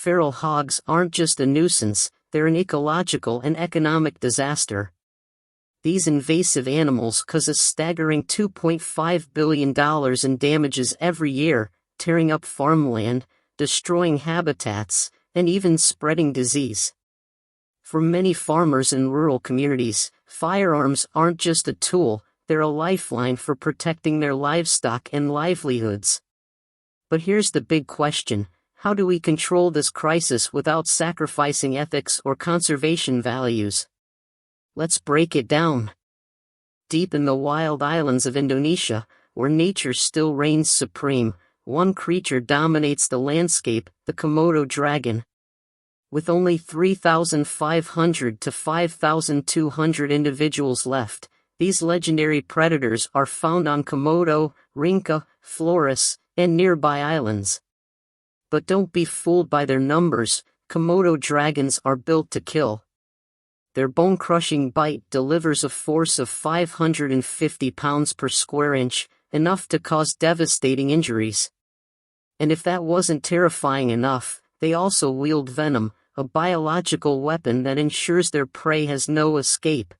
feral hogs aren't just a nuisance, they're an ecological and economic disaster. These invasive animals cause a staggering $2.5 billion in damages every year, tearing up farmland, destroying habitats, and even spreading disease. For many farmers in rural communities, firearms aren't just a tool, they're a lifeline for protecting their livestock and livelihoods. But here's the big question: how do we control this crisis without sacrificing ethics or conservation values? Let's break it down. Deep in the wild islands of Indonesia, where nature still reigns supreme, one creature dominates the landscape, the Komodo dragon. With only 3,500 to 5,200 individuals left, these legendary predators are found on Komodo, Rinca, Flores, and nearby islands. But don't be fooled by their numbers. Komodo dragons are built to kill. Their bone-crushing bite delivers a force of 550 pounds per square inch, enough to cause devastating injuries. And if that wasn't terrifying enough, they also wield venom, a biological weapon that ensures their prey has no escape.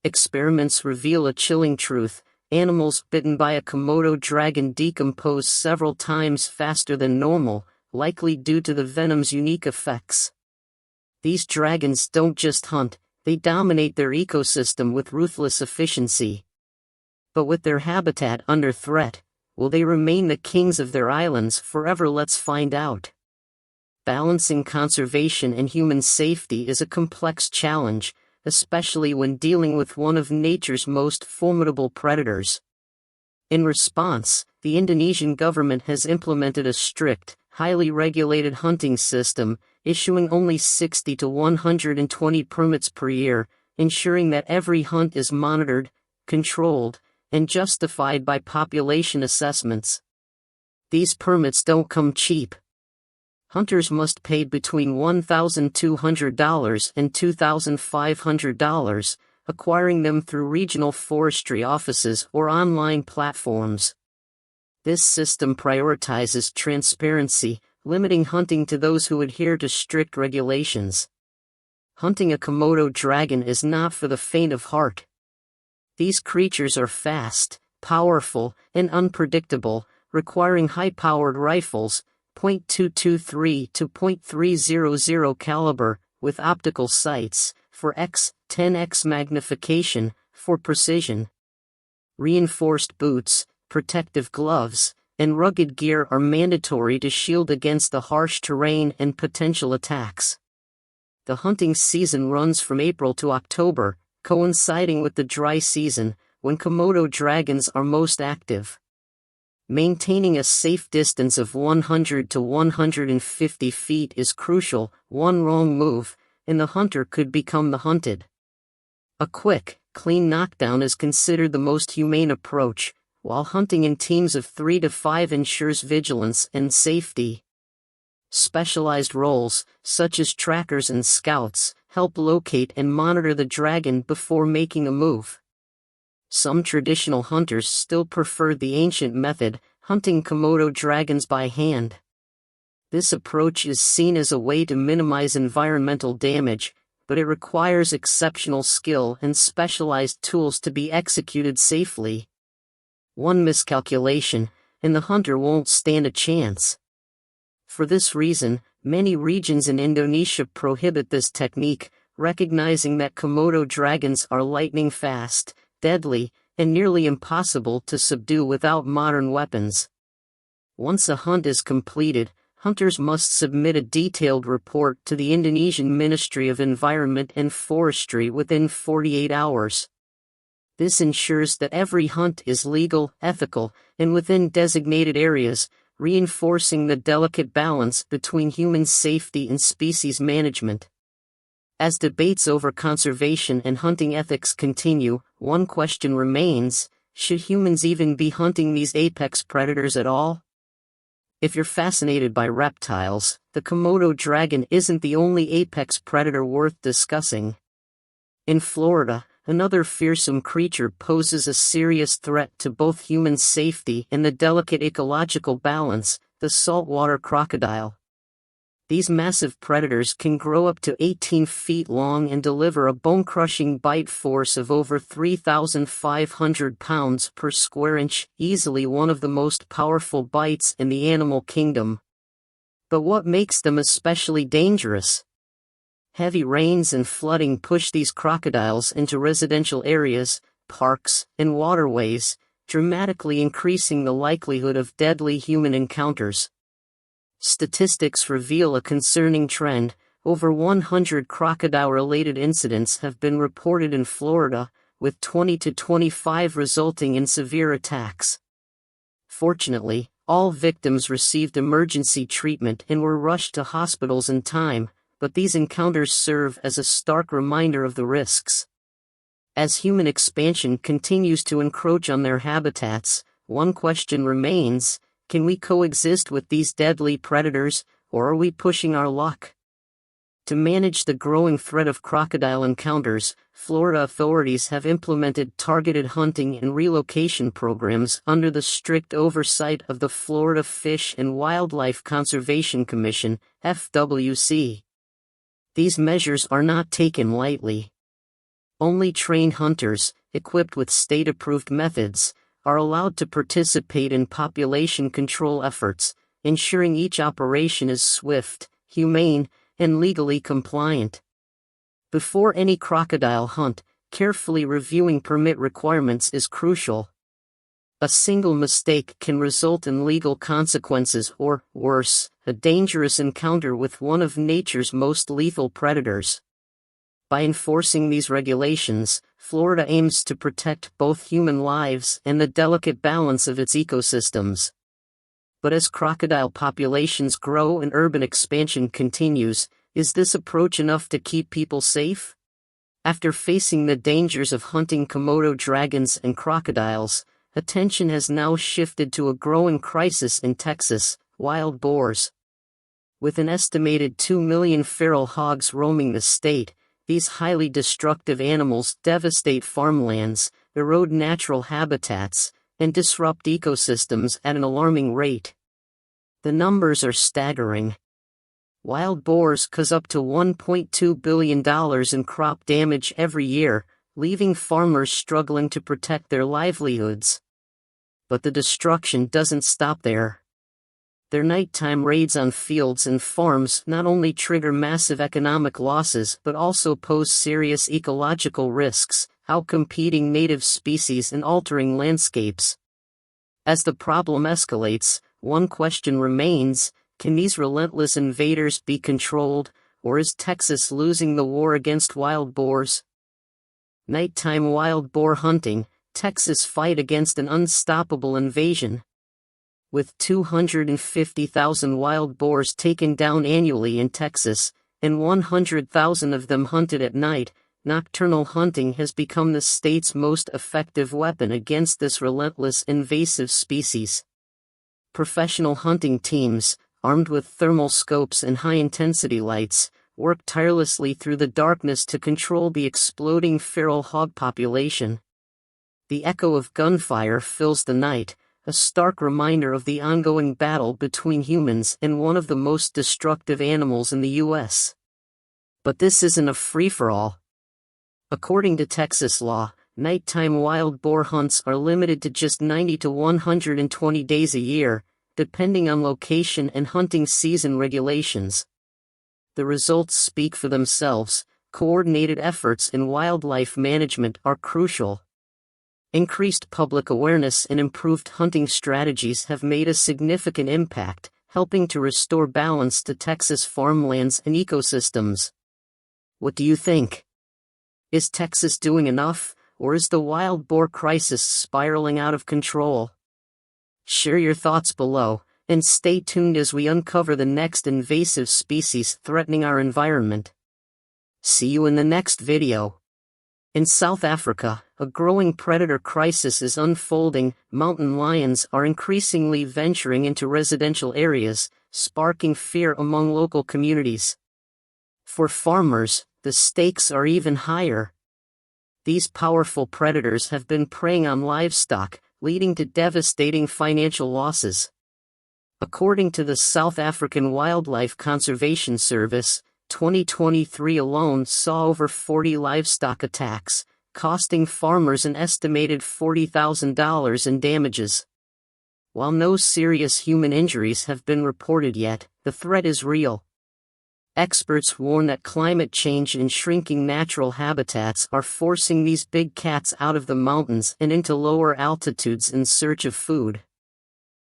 Experiments reveal a chilling truth: animals bitten by a Komodo dragon decompose several times faster than normal, likely due to the venom's unique effects. These dragons don't just hunt, they dominate their ecosystem with ruthless efficiency. But with their habitat under threat, will they remain the kings of their islands forever? Let's find out. Balancing conservation and human safety is a complex challenge, especially when dealing with one of nature's most formidable predators. In response, the Indonesian government has implemented a strict, highly regulated hunting system, issuing only 60 to 120 permits per year, ensuring that every hunt is monitored, controlled, and justified by population assessments. These permits don't come cheap. Hunters must pay between $1,200 and $2,500, acquiring them through regional forestry offices or online platforms. This system prioritizes transparency, limiting hunting to those who adhere to strict regulations. Hunting a Komodo dragon is not for the faint of heart. These creatures are fast, powerful, and unpredictable, requiring high-powered rifles, .223 to .300 caliber, with optical sights, for 10x magnification, for precision. Reinforced boots, protective gloves, and rugged gear are mandatory to shield against the harsh terrain and potential attacks. The hunting season runs from April to October, coinciding with the dry season, when Komodo dragons are most active. Maintaining a safe distance of 100 to 150 feet is crucial. One wrong move, and the hunter could become the hunted. A quick, clean knockdown is considered the most humane approach, while hunting in teams of 3 to 5 ensures vigilance and safety. Specialized roles, such as trackers and scouts, help locate and monitor the dragon before making a move. Some traditional hunters still prefer the ancient method, hunting Komodo dragons by hand. This approach is seen as a way to minimize environmental damage, but it requires exceptional skill and specialized tools to be executed safely. One miscalculation, and the hunter won't stand a chance. For this reason, many regions in Indonesia prohibit this technique, recognizing that Komodo dragons are lightning fast, deadly, and nearly impossible to subdue without modern weapons. Once a hunt is completed, hunters must submit a detailed report to the Indonesian Ministry of Environment and Forestry within 48 hours. This ensures that every hunt is legal, ethical, and within designated areas, reinforcing the delicate balance between human safety and species management. As debates over conservation and hunting ethics continue, one question remains: should humans even be hunting these apex predators at all? If you're fascinated by reptiles, the Komodo dragon isn't the only apex predator worth discussing. In Florida, another fearsome creature poses a serious threat to both human safety and the delicate ecological balance: the saltwater crocodile. These massive predators can grow up to 18 feet long and deliver a bone-crushing bite force of over 3,500 pounds per square inch, easily one of the most powerful bites in the animal kingdom. But what makes them especially dangerous? Heavy rains and flooding push these crocodiles into residential areas, parks, and waterways, dramatically increasing the likelihood of deadly human encounters. Statistics reveal a concerning trend. Over 100 crocodile-related incidents have been reported in Florida, with 20 to 25 resulting in severe attacks. Fortunately, all victims received emergency treatment and were rushed to hospitals in time, but these encounters serve as a stark reminder of the risks. As human expansion continues to encroach on their habitats, one question remains: can we coexist with these deadly predators, or are we pushing our luck? To manage the growing threat of crocodile encounters, Florida authorities have implemented targeted hunting and relocation programs under the strict oversight of the Florida Fish and Wildlife Conservation Commission, FWC. These measures are not taken lightly. Only trained hunters, equipped with state-approved methods, are allowed to participate in population control efforts, ensuring each operation is swift, humane, and legally compliant. Before any crocodile hunt, carefully reviewing permit requirements is crucial. A single mistake can result in legal consequences or, worse, a dangerous encounter with one of nature's most lethal predators. By enforcing these regulations, Florida aims to protect both human lives and the delicate balance of its ecosystems. But as crocodile populations grow and urban expansion continues, is this approach enough to keep people safe? After facing the dangers of hunting Komodo dragons and crocodiles, attention has now shifted to a growing crisis in Texas: wild boars. With an estimated 2 million feral hogs roaming the state, these highly destructive animals devastate farmlands, erode natural habitats, and disrupt ecosystems at an alarming rate. The numbers are staggering. Wild boars cause up to $1.2 billion in crop damage every year, leaving farmers struggling to protect their livelihoods. But the destruction doesn't stop there. Their nighttime raids on fields and farms not only trigger massive economic losses but also pose serious ecological risks, outcompeting native species and altering landscapes. As the problem escalates, one question remains: can these relentless invaders be controlled, or is Texas losing the war against wild boars? Nighttime wild boar hunting: Texas fight against an unstoppable invasion. With 250,000 wild boars taken down annually in Texas, and 100,000 of them hunted at night, nocturnal hunting has become the state's most effective weapon against this relentless invasive species. Professional hunting teams, armed with thermal scopes and high-intensity lights, work tirelessly through the darkness to control the exploding feral hog population. The echo of gunfire fills the night, a stark reminder of the ongoing battle between humans and one of the most destructive animals in the U.S. But this isn't a free-for-all. According to Texas law, nighttime wild boar hunts are limited to just 90 to 120 days a year, depending on location and hunting season regulations. The results speak for themselves. Coordinated efforts in wildlife management are crucial. Increased public awareness and improved hunting strategies have made a significant impact, helping to restore balance to Texas farmlands and ecosystems. What do you think? Is Texas doing enough, or is the wild boar crisis spiraling out of control? Share your thoughts below, and stay tuned as we uncover the next invasive species threatening our environment. See you in the next video. In South Africa, a growing predator crisis is unfolding. Mountain lions are increasingly venturing into residential areas, sparking fear among local communities. For farmers, the stakes are even higher. These powerful predators have been preying on livestock, leading to devastating financial losses. According to the South African Wildlife Conservation Service, 2023 alone saw over 40 livestock attacks, costing farmers an estimated $40,000 in damages. While no serious human injuries have been reported yet, the threat is real. Experts warn that climate change and shrinking natural habitats are forcing these big cats out of the mountains and into lower altitudes in search of food.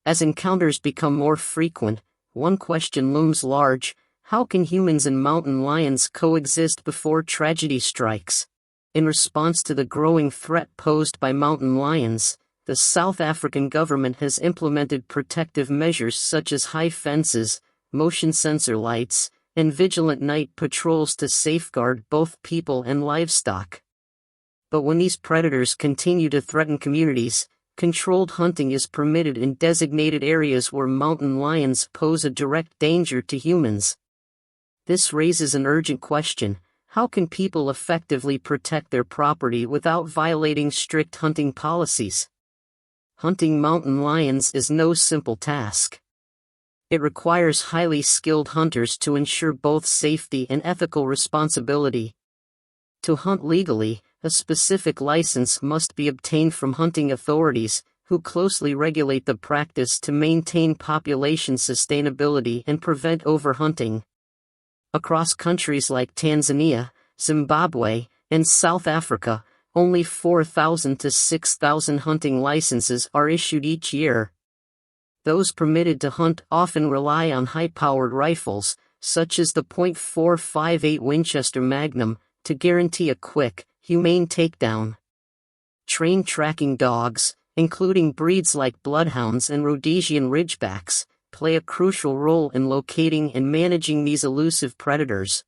As encounters become more frequent, one question looms large: how can humans and mountain lions coexist before tragedy strikes? In response to the growing threat posed by mountain lions, the South African government has implemented protective measures such as high fences, motion sensor lights, and vigilant night patrols to safeguard both people and livestock. But when these predators continue to threaten communities, controlled hunting is permitted in designated areas where mountain lions pose a direct danger to humans. This raises an urgent question: how can people effectively protect their property without violating strict hunting policies? Hunting mountain lions is no simple task. It requires highly skilled hunters to ensure both safety and ethical responsibility. To hunt legally, a specific license must be obtained from hunting authorities, who closely regulate the practice to maintain population sustainability and prevent overhunting. Across countries like Tanzania, Zimbabwe, and South Africa, only 4,000 to 6,000 hunting licenses are issued each year. Those permitted to hunt often rely on high-powered rifles, such as the .458 Winchester Magnum, to guarantee a quick, humane takedown. Trained tracking dogs, including breeds like bloodhounds and Rhodesian ridgebacks, play a crucial role in locating and managing these elusive predators.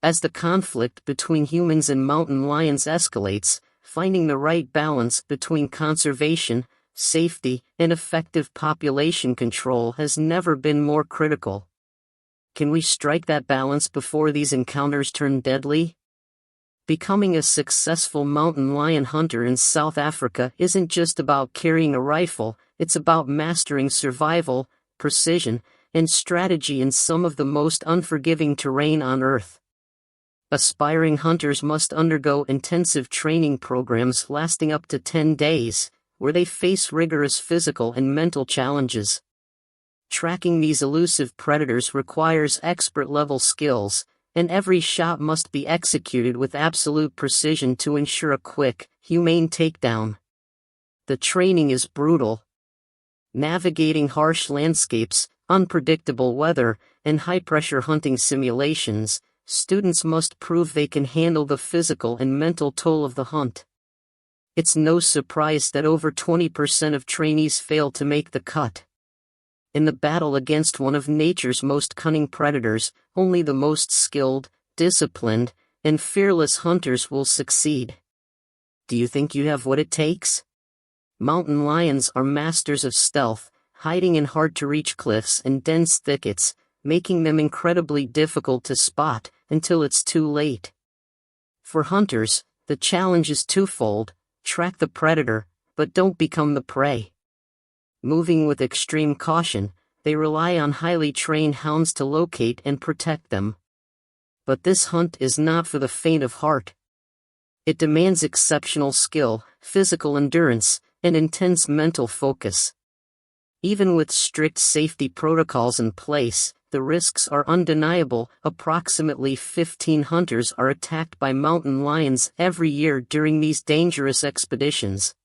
As the conflict between humans and mountain lions escalates, finding the right balance between conservation, safety, and effective population control has never been more critical. Can we strike that balance before these encounters turn deadly? Becoming a successful mountain lion hunter in South Africa isn't just about carrying a rifle, it's about mastering survival, precision, and strategy in some of the most unforgiving terrain on Earth. Aspiring hunters must undergo intensive training programs lasting up to 10 days, where they face rigorous physical and mental challenges. Tracking these elusive predators requires expert-level skills, and every shot must be executed with absolute precision to ensure a quick, humane takedown. The training is brutal. Navigating harsh landscapes, unpredictable weather, and high-pressure hunting simulations, students must prove they can handle the physical and mental toll of the hunt. It's no surprise that over 20% of trainees fail to make the cut. In the battle against one of nature's most cunning predators, only the most skilled, disciplined, and fearless hunters will succeed. Do you think you have what it takes? Mountain lions are masters of stealth, hiding in hard-to-reach cliffs and dense thickets, making them incredibly difficult to spot until it's too late. For hunters, the challenge is twofold: track the predator, but don't become the prey. Moving with extreme caution, they rely on highly trained hounds to locate and protect them. But this hunt is not for the faint of heart. It demands exceptional skill, physical endurance, and intense mental focus. Even with strict safety protocols in place, the risks are undeniable. Approximately 15 hunters are attacked by mountain lions every year during these dangerous expeditions.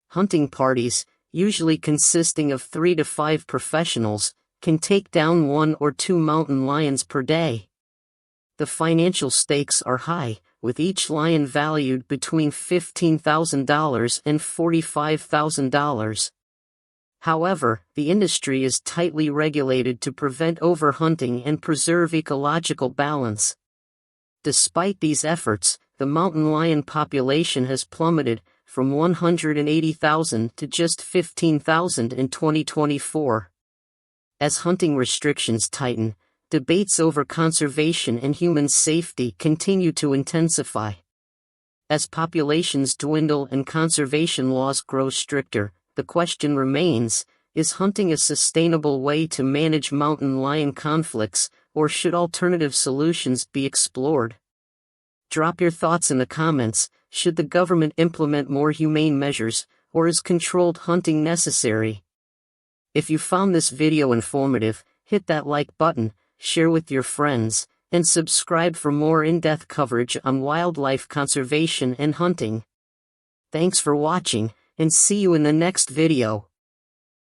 Hunting parties, usually consisting of 3 to 5 professionals, can take down 1 or 2 mountain lions per day. The financial stakes are high, with each lion valued between $15,000 and $45,000. However, the industry is tightly regulated to prevent overhunting and preserve ecological balance. Despite these efforts, the mountain lion population has plummeted from 180,000 to just 15,000 in 2024. As hunting restrictions tighten, debates over conservation and human safety continue to intensify. As populations dwindle and conservation laws grow stricter, the question remains: Is hunting a sustainable way to manage mountain lion conflicts, or should alternative solutions be explored? Drop your thoughts in the comments. Should the government implement more humane measures, or is controlled hunting necessary? If you found this video informative, hit that like button, share with your friends, and subscribe for more in-depth coverage on wildlife conservation and hunting. Thanks for watching, and see you in the next video.